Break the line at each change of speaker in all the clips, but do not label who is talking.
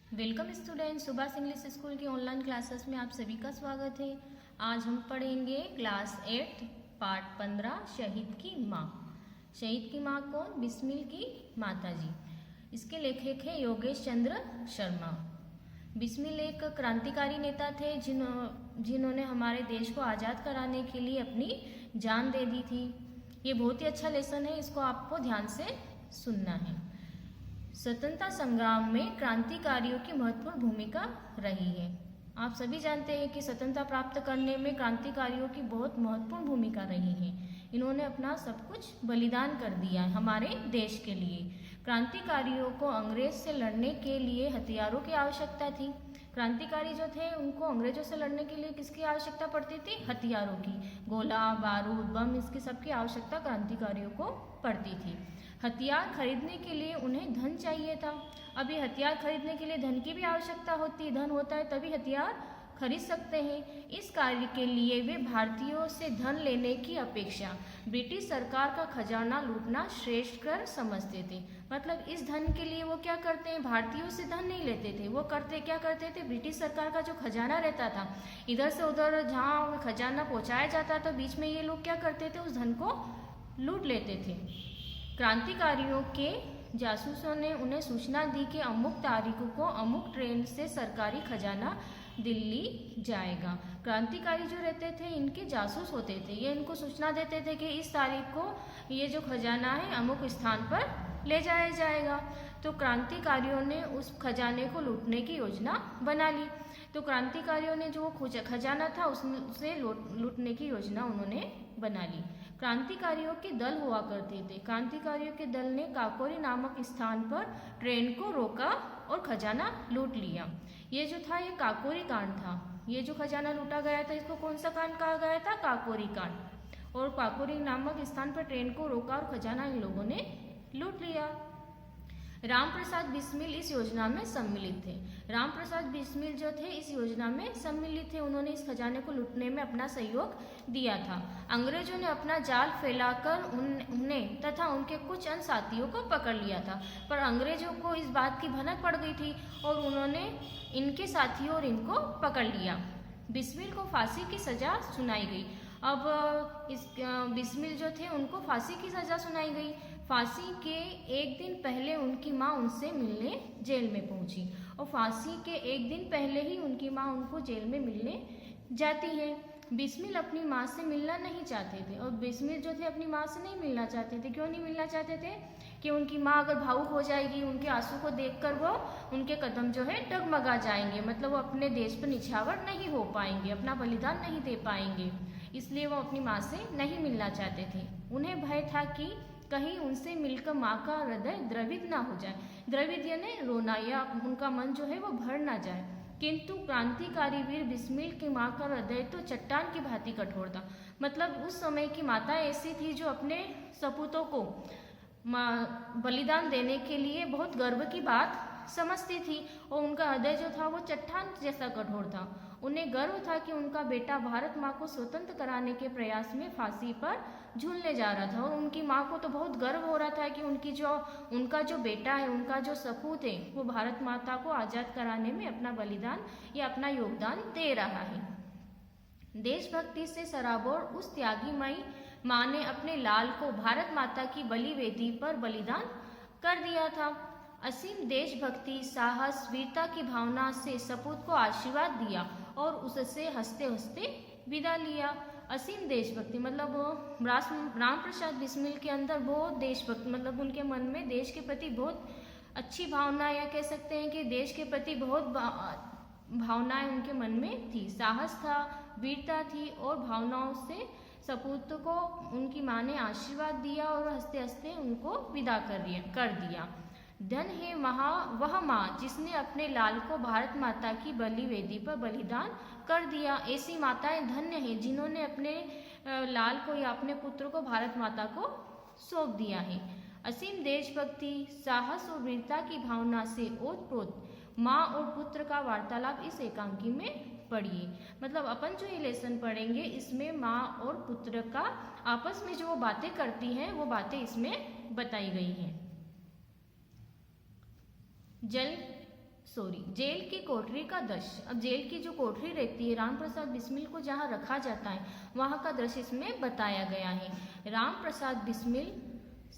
Welcome student, Subhash English school की online classes में आप सभी का स्वागत है। आज हम पढ़ेंगे क्लास 8 पार्ट 15 शहीद की माँ। शहीद की माँ कौन? बिस्मिल की माता जी। इसके लेखक है योगेश चंद्र शर्मा। बिस्मिल एक क्रांतिकारी नेता थे जिन्होंने हमारे देश को आज़ाद कराने के लिए अपनी जान दे दी थी। ये बहुत ही अच्छा लेसन है, इसको आपको ध्यान से सुनना है। स्वतंत्रता संग्राम में क्रांतिकारियों की महत्वपूर्ण भूमिका रही है। आप सभी जानते हैं कि स्वतंत्रता प्राप्त करने में क्रांतिकारियों की बहुत महत्वपूर्ण भूमिका रही है। इन्होंने अपना सब कुछ बलिदान कर दिया है हमारे देश के लिए। क्रांतिकारियों को अंग्रेज से लड़ने के लिए हथियारों की आवश्यकता थी। क्रांतिकारी जो थे उनको अंग्रेजों से लड़ने के लिए किसकी आवश्यकता पड़ती थी? हथियारों की। गोला, बारूद, बम, इसकी सबकी आवश्यकता क्रांतिकारियों को पड़ती थी। हथियार खरीदने के लिए उन्हें धन चाहिए था। अभी हथियार खरीदने के लिए धन की भी आवश्यकता होती है, धन होता है तभी हथियार खरीद सकते हैं। इस कार्य के लिए वे भारतीयों से धन लेने की अपेक्षा ब्रिटिश सरकार का खजाना लूटना श्रेष्ठकर समझते थे। मतलब इस धन के लिए वो क्या करते हैं? भारतीयों से धन नहीं लेते थे, वो क्या करते थे? ब्रिटिश सरकार का जो खजाना रहता था, इधर से उधर जहाँ खजाना पहुँचाया जाता था, बीच में ये लोग क्या करते थे? उस धन को लूट लेते थे। क्रांतिकारियों के जासूसों ने उन्हें सूचना दी कि अमुक तारीख को अमुक ट्रेन से सरकारी खजाना दिल्ली जाएगा। क्रांतिकारी जो रहते थे इनके जासूस होते थे, ये इनको सूचना देते थे कि इस तारीख को ये जो खजाना है अमुक स्थान पर ले जाया जाएगा। तो क्रांतिकारियों ने उस खजाने को लूटने की योजना बना ली। तो क्रांतिकारियों ने जो खजाना था उसे लूटने की योजना उन्होंने बना ली। क्रांतिकारियों के दल हुआ करते थे। क्रांतिकारियों के दल ने काकोरी नामक स्थान पर ट्रेन को रोका और खजाना लूट लिया। ये जो था ये काकोरी कांड था। ये जो खजाना लूटा गया था इसको कौन सा कांड कहा गया था? काकोरी कांड। और काकोरी नामक स्थान पर ट्रेन को रोका और खजाना इन लोगों ने लूट लिया। रामप्रसाद बिस्मिल इस योजना में सम्मिलित थे। रामप्रसाद बिस्मिल जो थे इस योजना में सम्मिलित थे। उन्होंने इस खजाने को लूटने में अपना सहयोग दिया था। अंग्रेजों ने अपना जाल फैलाकर उन्हें तथा उनके कुछ अन्य साथियों को पकड़ लिया था, पर अंग्रेजों को इस बात की भनक पड़ गई थी और उन्होंने इनके साथियों और इनको पकड़ लिया। बिस्मिल को फांसी की सजा सुनाई गई। अब इस बिस्मिल जो थे उनको फांसी की सजा सुनाई गई। फांसी के एक दिन पहले उनकी माँ उनसे मिलने जेल में पहुंची और फांसी के एक दिन पहले ही उनकी माँ उनको जेल में मिलने जाती है। बिस्मिल अपनी माँ से मिलना नहीं चाहते थे और बिस्मिल जो थे अपनी माँ से नहीं मिलना चाहते थे। क्यों नहीं मिलना चाहते थे? कि उनकी माँ अगर भावुक हो जाएगी, उनके आंसू को देखकर वो उनके कदम जो है डगमगा जाएंगे। मतलब वो अपने देश पर निछावर नहीं हो पाएंगे, अपना बलिदान नहीं दे पाएंगे, इसलिए वो अपनी माँ से नहीं मिलना चाहते थे। उन्हें भय था कि कहीं उनसे मिलकर माँ का हृदय द्रवित ना हो जाए। द्रवित यानी रोना, या उनका मन जो है वो भर ना जाए। किंतु क्रांतिकारी वीर बिस्मिल की माँ का हृदय तो चट्टान की भांति कठोर था। मतलब उस समय की माता ऐसी थी जो अपने सपूतों को बलिदान देने के लिए बहुत गर्व की बात समझती थी और उनका हृदय जो था वो चट्टान जैसा कठोर था। उन्हें गर्व था कि उनका बेटा भारत माँ को स्वतंत्र कराने के प्रयास में फांसी पर झूलने जा रहा था और उनकी माँ को तो बहुत गर्व हो रहा था कि उनका जो बेटा है, उनका जो सपूत है, वो भारत माता को आज़ाद कराने में अपना बलिदान या अपना योगदान दे रहा है। देशभक्ति से सराबोर उस त्यागीमयी माँ ने अपने लाल को भारत माता की बलि वेदी पर बलिदान कर दिया था। असीम देशभक्ति, साहस, वीरता की भावना से सपूत को आशीर्वाद दिया और उससे हंसते हंसते विदा लिया। असीम देशभक्ति मतलब रामप्रसाद बिस्मिल के अंदर बहुत देशभक्ति, मतलब उनके मन में देश के प्रति बहुत अच्छी भावना, या कह सकते हैं कि देश के प्रति बहुत भावनाएं उनके मन में थी। साहस था, वीरता थी और भावनाओं से सपूत को उनकी माँ ने आशीर्वाद दिया और हंसते हंसते उनको विदा कर दिया। धन है वह माँ जिसने अपने लाल को भारत माता की बलि वेदी पर बलिदान कर दिया। ऐसी माताएं धन्य हैं जिन्होंने अपने लाल को या अपने पुत्र को भारत माता को सौंप दिया है। असीम देशभक्ति, साहस और वीरता की भावना से ओतप्रोत माँ और पुत्र का वार्तालाप इस एकांकी में पढ़िए। मतलब अपन जो ये लेसन पढ़ेंगे इसमें माँ और पुत्र का आपस में जो बातें करती हैं वो बातें इसमें बताई गई हैं। जल जेल की कोठरी का दृश्य। अब जेल की जो कोठरी रहती है, राम प्रसाद बिस्मिल को जहाँ रखा जाता है वहाँ का दृश्य इसमें बताया गया है। राम प्रसाद बिस्मिल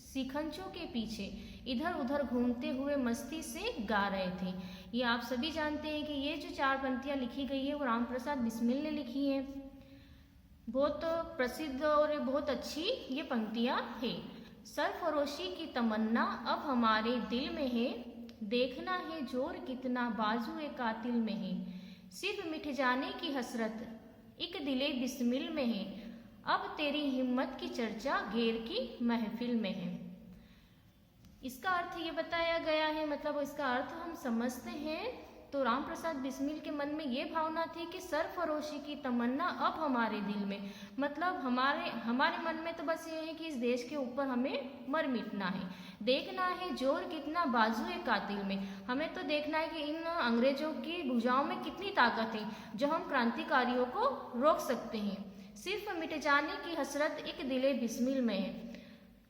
शिकंजों के पीछे इधर उधर घूमते हुए मस्ती से गा रहे थे। ये आप सभी जानते हैं कि ये जो 4 पंक्तियाँ लिखी गई है वो राम प्रसाद बिस्मिल ने लिखी हैं। बहुत प्रसिद्ध और बहुत अच्छी ये पंक्तियाँ हैं। सरफरोशी की तमन्ना अब हमारे दिल में है, देखना है जोर कितना बाजुए कातिल में है, सिर्फ मिट जाने की हसरत एक दिले बिस्मिल में है, अब तेरी हिम्मत की चर्चा गैर की महफिल में है। इसका अर्थ ये बताया गया है, मतलब इसका अर्थ हम समझते हैं तो राम प्रसाद बिस्मिल के मन में ये भावना थी कि सरफरोशी की तमन्ना अब हमारे दिल में, मतलब हमारे मन में तो बस ये है कि इस देश के ऊपर हमें मर मिटना है, देखना है जोर कितना बाजुए कातिल में, हमें तो देखना है कि इन अंग्रेजों की भुजाओं में कितनी ताकत है जो हम क्रांतिकारियों को रोक सकते हैं, सिर्फ मिट जाने की हसरत एक दिले बिस्मिल में है।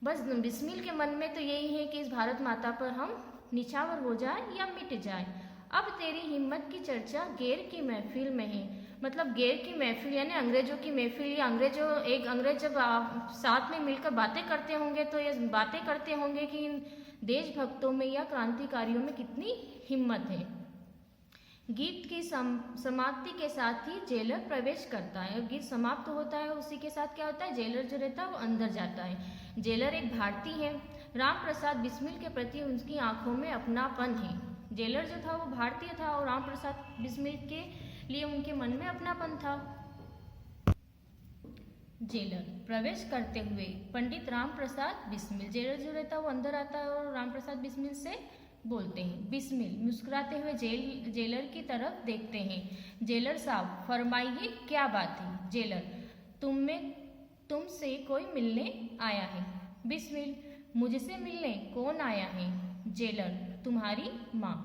बस बिस्मिल के मन में तो यही है कि इस भारत माता पर हम निछावर हो जाए या मिट जाए, अब तेरी हिम्मत की चर्चा गैर की महफिल में है। मतलब गैर की महफिल यानी अंग्रेजों की महफिल, या एक अंग्रेज जब साथ में मिलकर बातें करते होंगे तो ये बातें करते होंगे कि इन देशभक्तों में या क्रांतिकारियों में कितनी हिम्मत है। गीत की समाप्ति के साथ ही जेलर प्रवेश करता है। गीत समाप्त होता है उसी के साथ क्या होता है, जेलर जो रहता है वो अंदर जाता है। जेलर एक भारतीय है। राम प्रसाद बिस्मिल के प्रति उनकी आंखों में अपनापन है। जेलर जो था वो भारतीय था और राम प्रसाद बिस्मिल के लिए उनके मन में अपनापन था। जेलर प्रवेश करते हुए पंडित राम प्रसाद बिस्मिल, जेलर जो रहता है वो अंदर आता है और राम प्रसाद बिस्मिल से बोलते हैं। बिस्मिल मुस्कुराते हुए जेलर की तरफ देखते हैं। जेलर साहब फरमाइए क्या बात है। जेलर तुमसे कोई मिलने आया है। बिस्मिल मुझसे मिलने कौन आया है। जेलर तुम्हारी माँ।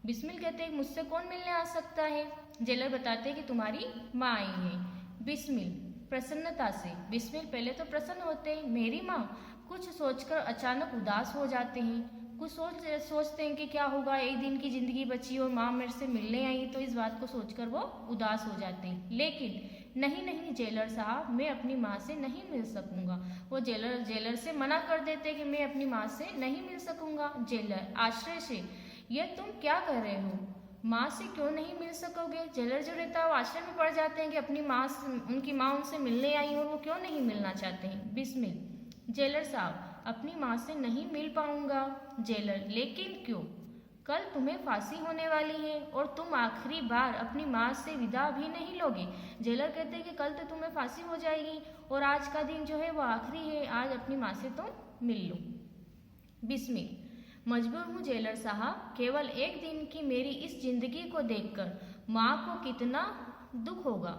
बिस्मिल कहते हैं मुझसे कौन मिलने आ सकता है। जेलर बताते हैं कि तुम्हारी माँ आई है। बिस्मिल प्रसन्नता से, बिस्मिल पहले तो प्रसन्न होते हैं, मेरी माँ, कुछ सोचकर अचानक उदास हो जाते हैं। कुछ सोचते हैं कि क्या होगा, एक दिन की जिंदगी बची और माँ मेरे से मिलने आई, तो इस बात को सोचकर वो उदास हो जाते हैं। लेकिन नहीं जेलर साहब, मैं अपनी माँ से नहीं मिल सकूंगा। वो जेलर से मना कर देते कि मैं अपनी माँ से नहीं मिल सकूंगा। जेलर आश्चर्य से, यह तुम क्या कह रहे हो, माँ से क्यों नहीं मिल सकोगे। जेलर जो रहता है वो आश्चर्य में पड़ जाते हैं कि अपनी माँ, उनकी माँ उनसे मिलने आई और वो क्यों नहीं मिलना चाहते हैं। बिस्मिल जेलर साहब अपनी माँ से नहीं मिल पाऊंगा। जेलर लेकिन क्यों, कल तुम्हें फांसी होने वाली है और तुम आखिरी बार अपनी माँ से विदा भी नहीं लोगे। जेलर कहते हैं कि कल तो तुम्हें फांसी हो जाएगी और आज का दिन जो है वो आखिरी है, आज अपनी माँ से तुम मिल लो। बिस्मिल मजबूर हूँ जेलर साहब, केवल एक दिन की मेरी इस जिंदगी को देखकर माँ को कितना दुख होगा।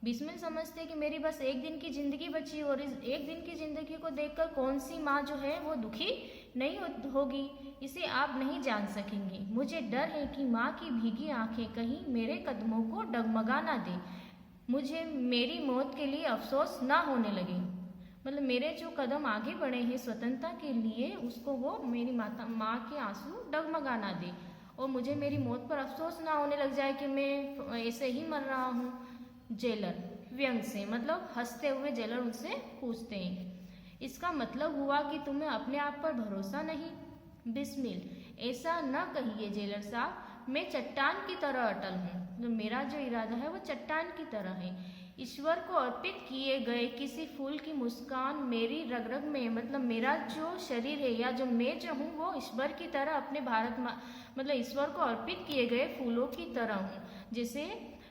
बिस्मिल समझते कि मेरी बस एक दिन की जिंदगी बची और इस एक दिन की जिंदगी को देखकर कौन सी माँ जो है वो दुखी नहीं होगी, इसे आप नहीं जान सकेंगे। मुझे डर है कि माँ की भीगी आंखें कहीं मेरे कदमों को डगमगा ना दे, मुझे मेरी मौत के लिए अफसोस ना होने लगे। मतलब मेरे जो कदम आगे बढ़े हैं स्वतंत्रता के लिए, उसको वो मेरी माँ के आंसू डगमगा ना दे और मुझे मेरी मौत पर अफसोस ना होने लग जाए कि मैं ऐसे ही मर रहा हूँ। जेलर व्यंग से, मतलब हंसते हुए जेलर उनसे पूछते हैं, इसका मतलब हुआ कि तुम्हें अपने आप पर भरोसा नहीं। बिस्मिल ऐसा न कहिए जेलर साहब, मैं चट्टान की तरह अटल हूँ। तो मेरा जो इरादा है वो चट्टान की तरह है। ईश्वर को अर्पित किए गए किसी फूल की मुस्कान मेरी रग रग में, मतलब मेरा जो शरीर है या जो मैं जो हूँ वो ईश्वर की तरह अपने मतलब ईश्वर को अर्पित किए गए फूलों की तरह हूँ, जिसे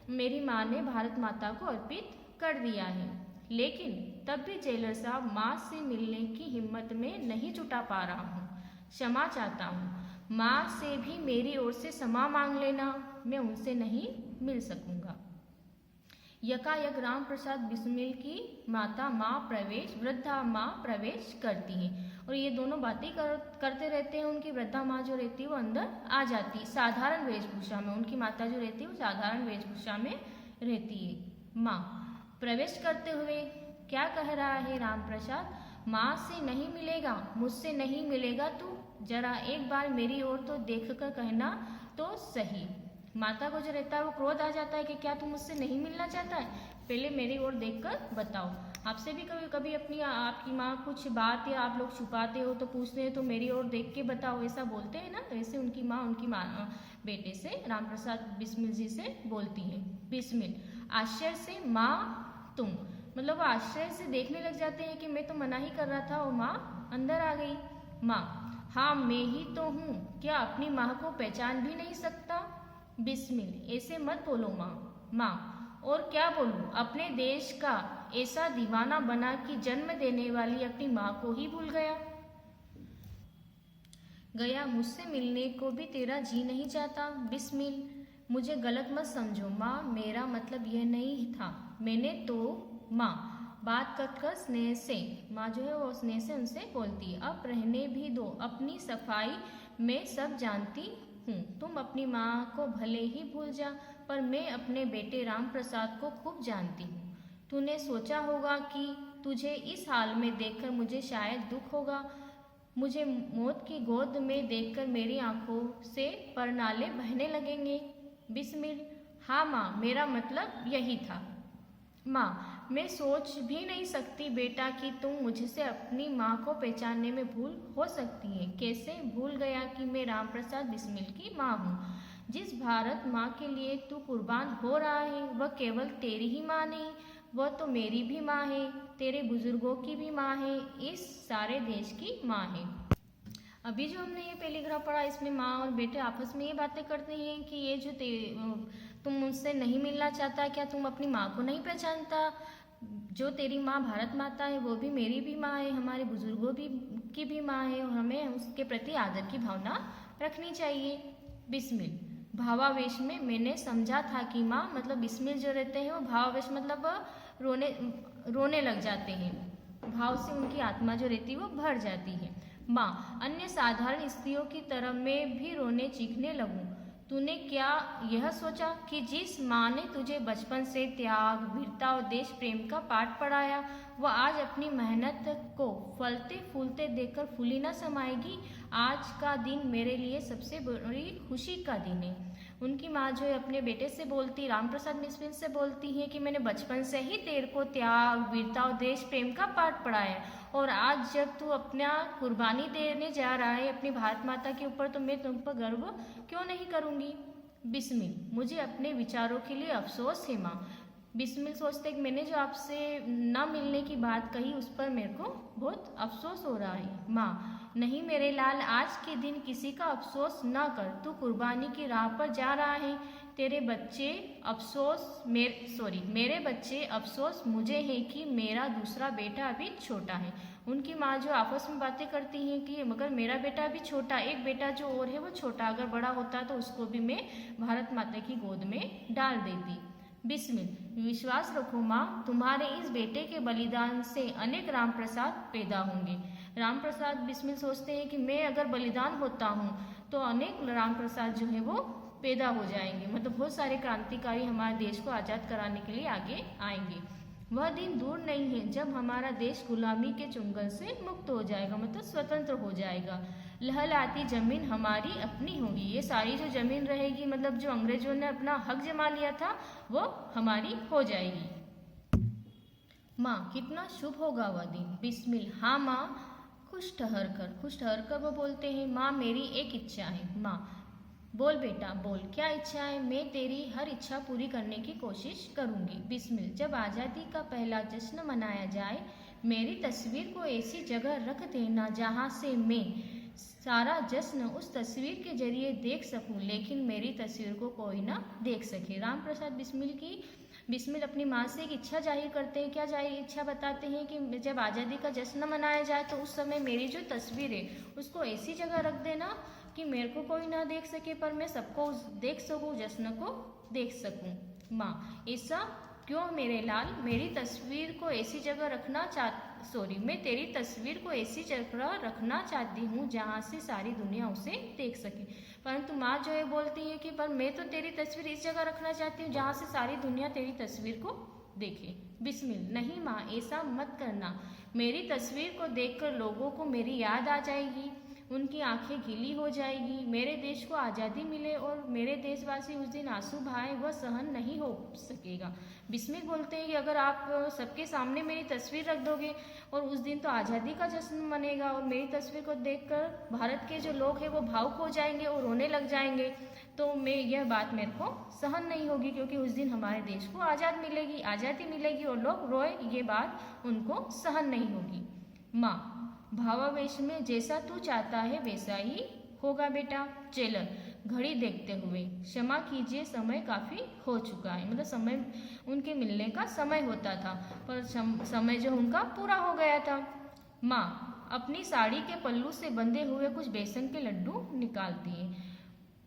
मेरी माँ ने भारत माता को अर्पित कर दिया है। लेकिन तब भी जेलर साहब माँ से मिलने की हिम्मत में नहीं जुटा पा रहा हूँ, क्षमा चाहता हूँ। माँ से भी मेरी ओर से क्षमा मांग लेना, मैं उनसे नहीं मिल सकूंगा। यकायक राम प्रसाद बिस्मिल की माता वृद्धा माँ प्रवेश करती है और ये दोनों बातें करते रहते हैं। उनकी वृद्धा माँ जो रहती है वो अंदर आ जाती है साधारण वेशभूषा में। उनकी माता जो रहती है वो साधारण वेशभूषा में रहती है। माँ प्रवेश करते हुए क्या कह रहा है राम प्रसाद, माँ से नहीं मिलेगा, मुझसे नहीं मिलेगा, तू जरा एक बार मेरी ओर तो देख कर कहना, तो सही। माता को जो रहता है वो क्रोध आ जाता है कि क्या तुम मुझसे नहीं मिलना चाहता है, पहले मेरी ओर देखकर बताओ। आपसे भी कभी कभी अपनी आपकी माँ कुछ बात या आप लोग छुपाते हो तो पूछते हैं तो मेरी ओर देख के बताओ, ऐसा बोलते हैं ना। वैसे उनकी माँ बेटे से रामप्रसाद बिस्मिल जी से बोलती है, बिस्मिल आश्चर्य से माँ तुम, मतलब वो आश्चर्य से देखने लग जाते हैं कि मैं तो मना ही कर रहा था और माँ अंदर आ गई। माँ हाँ मैं ही तो हूँ, क्या अपनी माँ को पहचान भी नहीं सकता। बिस्मिल ऐसे मत बोलो माँ और क्या बोलूं, अपने देश का ऐसा दीवाना बना कि जन्म देने वाली अपनी माँ को ही भूल गया मुझसे मिलने को भी तेरा जी नहीं चाहता। बिस्मिल मुझे गलत मत समझो माँ, मेरा मतलब यह नहीं था। मैंने तो माँ बात कर स्नेह से, माँ जो है वो स्नेह से उनसे बोलती है, अब रहने भी दो, अपनी सफाई मैं सब जानती हूँ। तुम अपनी माँ को भले ही भूल जा, पर मैं अपने बेटे राम प्रसाद को खूब जानती हूँ। तूने सोचा होगा कि तुझे इस हाल में देखकर मुझे शायद दुख होगा, मुझे मौत की गोद में देखकर मेरी आंखों से परनाले बहने लगेंगे। बिस्मिल हाँ माँ, मेरा मतलब यही था। माँ मैं सोच भी नहीं सकती बेटा कि तुम मुझसे अपनी माँ को पहचानने में भूल हो सकती है। कैसे भूल गया कि मैं रामप्रसाद बिस्मिल की माँ हूँ। जिस भारत माँ के लिए तू कुर्बान हो रहा है वह केवल तेरी ही माँ नहीं, वह तो मेरी भी माँ है, तेरे बुजुर्गों की भी माँ है, इस सारे देश की माँ है। अभी जो हमने ये पैराग्राफ पढ़ा इसमें माँ और बेटे आपस में ये बातें करते हैं कि ये जो तुम मुझसे नहीं मिलना चाहता, क्या तुम अपनी माँ को नहीं पहचानता। जो तेरी माँ भारत माता है वो भी मेरी भी माँ है, हमारे बुजुर्गों की भी माँ है और हमें उसके प्रति आदर की भावना रखनी चाहिए। बिस्मिल भावावेश में मैंने समझा था कि माँ मतलब बिस्मिल जो रहते हैं वो भावावेश मतलब रोने लग जाते हैं, भाव से उनकी आत्मा जो रहती है वो भर जाती है। माँ अन्य साधारण स्त्रियों की तरह मैं भी रोने चीखने लगूं। तूने क्या यह सोचा कि जिस माँ ने तुझे बचपन से त्याग, वीरता और देश प्रेम का पाठ पढ़ाया वह आज अपनी मेहनत को फलते फूलते देखकर फूली न समाएगी। आज का दिन मेरे लिए सबसे बड़ी खुशी का दिन है। उनकी माँ जो है अपने बेटे से बोलती, रामप्रसाद बिस्मिल से बोलती है कि मैंने बचपन से ही तेरे को त्याग, वीरता और देश प्रेम का पाठ पढ़ाया और आज जब तू अपना कुर्बानी देने जा रहा है अपनी भारत माता के ऊपर तो मैं तुम पर गर्व क्यों नहीं करूँगी। बिस्मिल मुझे अपने विचारों के लिए अफसोस है माँ। बिस्मिल सोचते कि मैंने जो आपसे न मिलने की बात कही उस पर मेरे को बहुत अफसोस हो रहा है। माँ नहीं मेरे लाल, आज के दिन किसी का अफसोस न कर, तू कुर्बानी की राह पर जा रहा है। मेरे बच्चे अफसोस मुझे है कि मेरा दूसरा बेटा अभी छोटा है। उनकी माँ जो आपस में बातें करती हैं कि मगर मेरा बेटा अभी छोटा, एक बेटा जो और है वो छोटा, अगर बड़ा होता तो उसको भी मैं भारत माता की गोद में डाल देती। बिस्मिल विश्वास रखो माँ, तुम्हारे इस बेटे के बलिदान से अनेक रामप्रसाद पैदा होंगे। रामप्रसाद बिस्मिल सोचते हैं कि मैं अगर बलिदान होता हूँ तो अनेक रामप्रसाद जो है वो पैदा हो जाएंगे, मतलब बहुत सारे क्रांतिकारी हमारे देश को आज़ाद कराने के लिए आगे आएंगे। वह दिन दूर नहीं है जब हमारा देश गुलामी के चुंगल से मुक्त हो जाएगा, मतलब स्वतंत्र हो जाएगा। लहलहाती जमीन हमारी अपनी होगी, ये सारी जो जमीन रहेगी मतलब जो अंग्रेजों ने अपना हक जमा लिया था वो हमारी हो जाएगी। माँ कितना शुभ होगा वह दिन। बिस्मिल हाँ माँ, खुश ठहर कर वो बोलते हैं, माँ मेरी एक इच्छा है। माँ बोल बेटा बोल, क्या इच्छा है। मैं तेरी हर इच्छा पूरी करने की कोशिश करूँगी। बिस्मिल जब आज़ादी का पहला जश्न मनाया जाए मेरी तस्वीर को ऐसी जगह रख देना जहाँ से मैं सारा जश्न उस तस्वीर के जरिए देख सकूं, लेकिन मेरी तस्वीर को कोई ना देख सके। रामप्रसाद बिस्मिल अपनी माँ से एक इच्छा जाहिर करते हैं। क्या इच्छा बताते हैं कि जब आज़ादी का जश्न मनाया जाए तो उस समय मेरी जो तस्वीर है उसको ऐसी जगह रख देना कि मेरे को कोई ना देख सके पर मैं सबको देख सकूं, जश्न को देख सकूं। माँ ऐसा क्यों मेरे लाल, मेरी तस्वीर को ऐसी जगह मैं तेरी तस्वीर को ऐसी जगह रखना चाहती हूँ जहाँ से सारी दुनिया उसे देख सके। परंतु माँ जो है बोलती है कि पर मैं तो तेरी तस्वीर इस जगह रखना चाहती हूँ जहाँ से सारी दुनिया तेरी तस्वीर को देखे। बिस्मिल नहीं माँ ऐसा मत करना, मेरी तस्वीर को देखकर लोगों को मेरी याद आ जाएगी। उनकी आंखें गीली हो जाएगी। मेरे देश को आज़ादी मिले और मेरे देशवासी उस दिन आंसू बहाए, वह सहन नहीं हो सकेगा। बिस्मिल बोलते हैं कि अगर आप सबके सामने मेरी तस्वीर रख दोगे और उस दिन तो आज़ादी का जश्न मनेगा और मेरी तस्वीर को देखकर भारत के जो लोग हैं वो भावुक हो जाएंगे और रोने लग जाएंगे, तो यह बात मेरे को सहन नहीं होगी, क्योंकि उस दिन हमारे देश को आज़ादी मिलेगी और लोग रोए, ये बात उनको सहन नहीं होगी। माँ भावावेश में, जैसा तू चाहता है वैसा ही होगा बेटा। जेलर घड़ी देखते हुए, क्षमा कीजिए समय काफ़ी हो चुका है। मतलब समय उनके मिलने का समय होता था पर समय जो उनका पूरा हो गया था। माँ अपनी साड़ी के पल्लू से बंधे हुए कुछ बेसन के लड्डू निकालती है।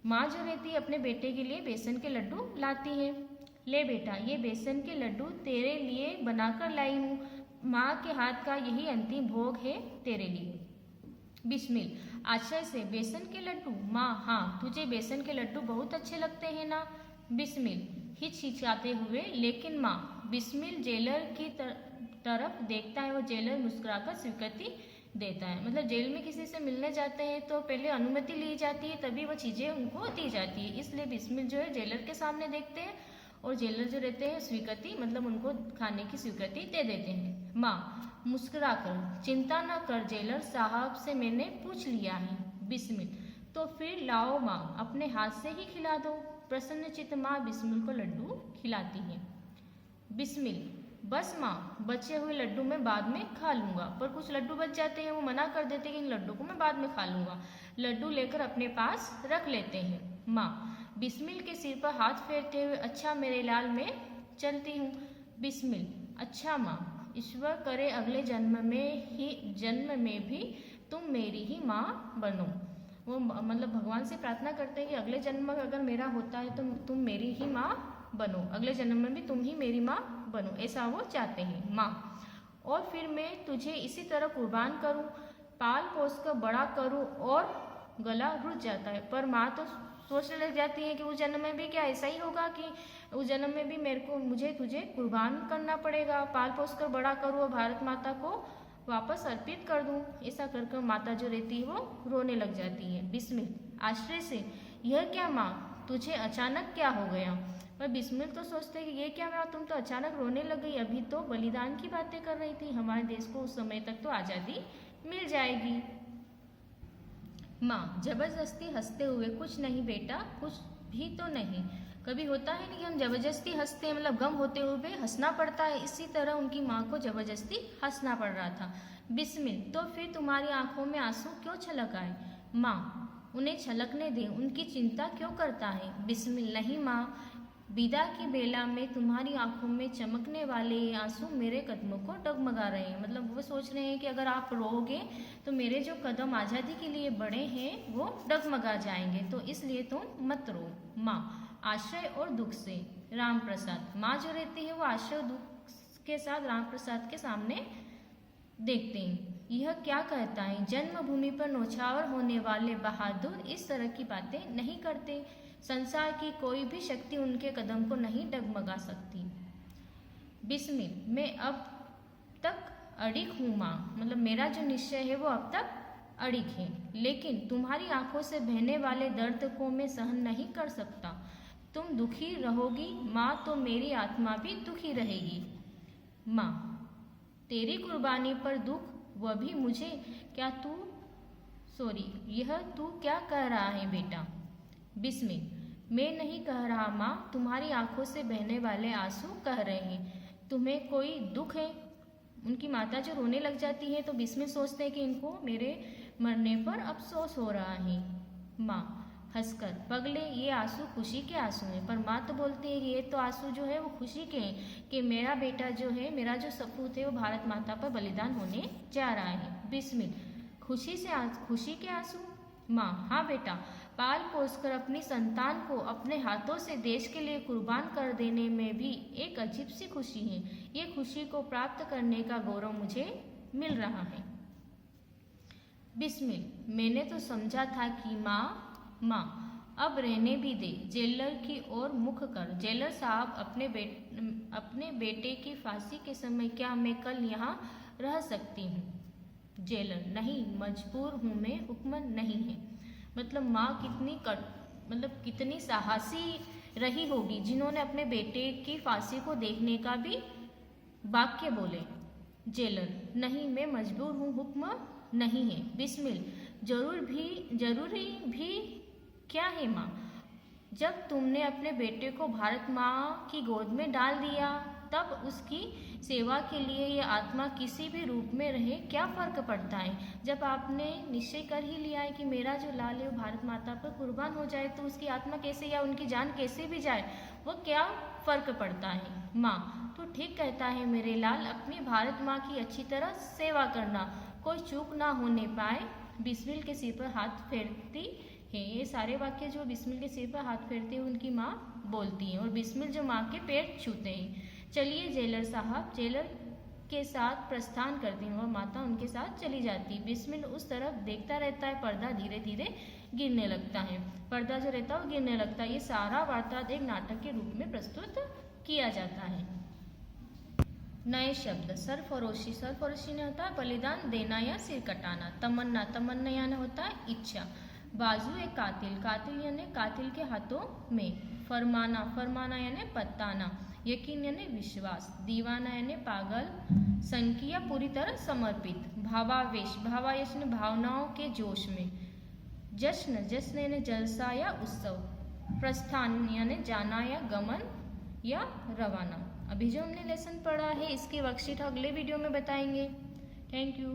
माँ जो रहती है अपने बेटे के लिए बेसन के लड्डू लाती है। ले बेटा, ये बेसन के लड्डू तेरे लिए बनाकर लाई हूँ। माँ के हाथ का यही अंतिम भोग है तेरे लिए। बिस्मिल आशय से, बेसन के लड्डू? माँ हाँ, तुझे बेसन के लड्डू बहुत अच्छे लगते हैं ना। बिस्मिल हिचकिचाते हुए, लेकिन माँ। बिस्मिल जेलर की तरफ देखता है और जेलर मुस्कुराकर स्वीकृति देता है। मतलब जेल में किसी से मिलने जाते हैं तो पहले अनुमति ली जाती है, तभी वो चीज़ें उनको दी जाती है। इसलिए बिस्मिल जो है जेलर के सामने देखते हैं और जेलर जो रहते हैं स्वीकृति, मतलब उनको खाने की स्वीकृति दे देते हैं। माँ मुस्कुराकर, चिंता न कर जेलर साहब से मैंने पूछ लिया है। बिस्मिल तो फिर लाओ माँ, अपने हाथ से ही खिला दो। प्रसन्नचित्त माँ बिस्मिल को लड्डू खिलाती है। बिस्मिल बस माँ, बचे हुए लड्डू मैं बाद में खा लूँगा। पर कुछ लड्डू बच जाते हैं, वो मना कर देते हैं कि इन लड्डू को मैं बाद में खा लूँगा। लड्डू लेकर अपने पास रख लेते हैं। माँ बिस्मिल के सिर पर हाथ फेरते हुए, अच्छा मेरे लाल, मैं चलती हूँ। बिस्मिल अच्छा माँ, ईश्वर करे अगले जन्म में भी तुम मेरी ही माँ बनो। वो मतलब भगवान से प्रार्थना करते हैं कि अगले जन्म में अगर मेरा होता है तो तुम मेरी ही माँ बनो, अगले जन्म में भी तुम ही मेरी माँ बनो, ऐसा वो चाहते हैं। माँ और फिर मैं तुझे इसी तरह कुर्बान करूँ, पाल पोस कर बड़ा करूँ। और गला रुझ जाता है, पर माँ तो सोचने लग जाती है कि उस जन्म में भी क्या ऐसा ही होगा कि उस जन्म में भी मुझे तुझे कुर्बान करना पड़ेगा, पाल पोस कर बड़ा करूँ और भारत माता को वापस अर्पित कर दूँ। ऐसा कर माता जो रहती है वो रोने लग जाती है। बिस्मिल आश्चर्य से, यह क्या माँ, तुझे अचानक क्या हो गया? पर बिस्मिल तो सोचते हैं कि ये क्या माँ, तुम तो अचानक रोने लग गई, अभी तो बलिदान की बातें कर रही थी, हमारे देश को उस समय तक तो आज़ादी मिल जाएगी। माँ जबरदस्ती हंसते हुए, कुछ नहीं बेटा, कुछ भी तो नहीं। कभी होता है नहीं कि हम जबरदस्ती हंसते हैं, मतलब गम होते हुए भी हंसना पड़ता है, इसी तरह उनकी माँ को जबरदस्ती हंसना पड़ रहा था। बिस्मिल तो फिर तुम्हारी आंखों में आंसू क्यों छलक आए? माँ उन्हें छलकने दे, उनकी चिंता क्यों करता है? बिस्मिल नहीं माँ, विदा की बेला में तुम्हारी आंखों में चमकने वाले ये आंसू मेरे कदमों को डगमगा रहे हैं। मतलब वो सोच रहे हैं कि अगर आप रोओगे तो मेरे जो कदम आज़ादी के लिए बढ़े हैं वो डगमगा जाएंगे, तो इसलिए तुम मत रो। माँ आश्रय और दुख से, राम प्रसाद। माँ जो रहती है वो आश्रय और दुख के साथ राम प्रसाद के सामने देखते हैं। यह क्या कहता है, जन्मभूमि पर नौछावर होने वाले बहादुर इस तरह की बातें नहीं करते, संसार की कोई भी शक्ति उनके कदम को नहीं डगमगा सकती। बिस्मिल मैं अब तक अड़िग हूँ माँ, मतलब मेरा जो निश्चय है वो अब तक अड़िग है, लेकिन तुम्हारी आंखों से बहने वाले दर्द को मैं सहन नहीं कर सकता। तुम दुखी रहोगी माँ तो मेरी आत्मा भी दुखी रहेगी। माँ तेरी कुर्बानी पर दुख, वह भी मुझे, यह तू क्या कह रहा है बेटा? बिस्मिल मैं नहीं कह रहा माँ, तुम्हारी आंखों से बहने वाले आंसू कह रहे हैं। तुम्हें कोई दुख है? उनकी माता जो रोने लग जाती है तो बिस्मिल सोचते हैं कि इनको मेरे मरने पर अफसोस हो रहा है। माँ हंसकर, पगले ये आंसू खुशी के आंसू हैं। पर माँ तो बोलती है कि ये तो आंसू जो है वो खुशी के हैं कि मेरा बेटा जो है, मेरा जो सपूत है वो भारत माता पर बलिदान होने जा रहा है। बिस्मिल खुशी के आंसू? माँ हाँ बेटा, पाल पोस कर अपनी संतान को अपने हाथों से देश के लिए कुर्बान कर देने में भी एक अजीब सी खुशी है। ये खुशी को प्राप्त करने का गौरव मुझे मिल रहा है। बिस्मिल मैंने तो समझा था कि माँ अब रहने भी दे, जेलर की ओर मुख कर। जेलर साहब अपने बेटे की फांसी के समय क्या मैं कल यहाँ रह सकती हूँ? जेलर नहीं मजबूर हूँ मैं, हुक्म नहीं है। मतलब माँ कितनी साहसी रही होगी जिन्होंने अपने बेटे की फांसी को देखने का भी वाक्य बोले। जेलर नहीं मैं मजबूर हूँ, हुक्म नहीं है। बिस्मिल जरूरी भी क्या है माँ, जब तुमने अपने बेटे को भारत माँ की गोद में डाल दिया तब उसकी सेवा के लिए यह आत्मा किसी भी रूप में रहे क्या फर्क पड़ता है। जब आपने निश्चय कर ही लिया है कि मेरा जो लाल है वो भारत माता पर कुर्बान हो जाए तो उसकी आत्मा कैसे या उनकी जान कैसे भी जाए वो क्या फर्क पड़ता है। माँ तो ठीक कहता है मेरे लाल, अपनी भारत माँ की अच्छी तरह सेवा करना, कोई चूक ना होने पाए। बिस्मिल के सिर पर हाथ फेरती है। ये सारे वाक्य जो बिस्मिल के सिर पर हाथ फेरते हैं उनकी माँ बोलती हैं और बिस्मिल जो माँ के पैर छूते हैं। चलिए जेलर साहब, जेलर के साथ प्रस्थान करती हैं और माता उनके साथ चली जाती। बिस्मिल उस तरफ देखता रहता है, पर्दा धीरे धीरे गिरने लगता है। पर्दा जो रहता है वो गिरने लगता है। ये सारा वार्तालाप एक नाटक के रूप में प्रस्तुत किया जाता है। नए शब्द सरफरोशी, सरफरोशी ने होता है बलिदान देना या सिर कटाना। तमन्ना, तमन्ना यानी होता है इच्छा। बाजू एक कातिल, कातिल यानी कातिल के हाथों में। फरमाना, फरमाना यानी बताना। यकीन यानी विश्वास। दीवाना यानी पागल, संकीय पूरी तरह समर्पित। भावावेश, भावावेश यानी भावनाओं के जोश में। जश्न, जश्न यानी जलसा या उत्सव। प्रस्थान यानी जाना या गमन या रवाना। अभी जो हमने लेसन पढ़ा है इसकी वर्कशीट अगले वीडियो में बताएंगे। Thank you.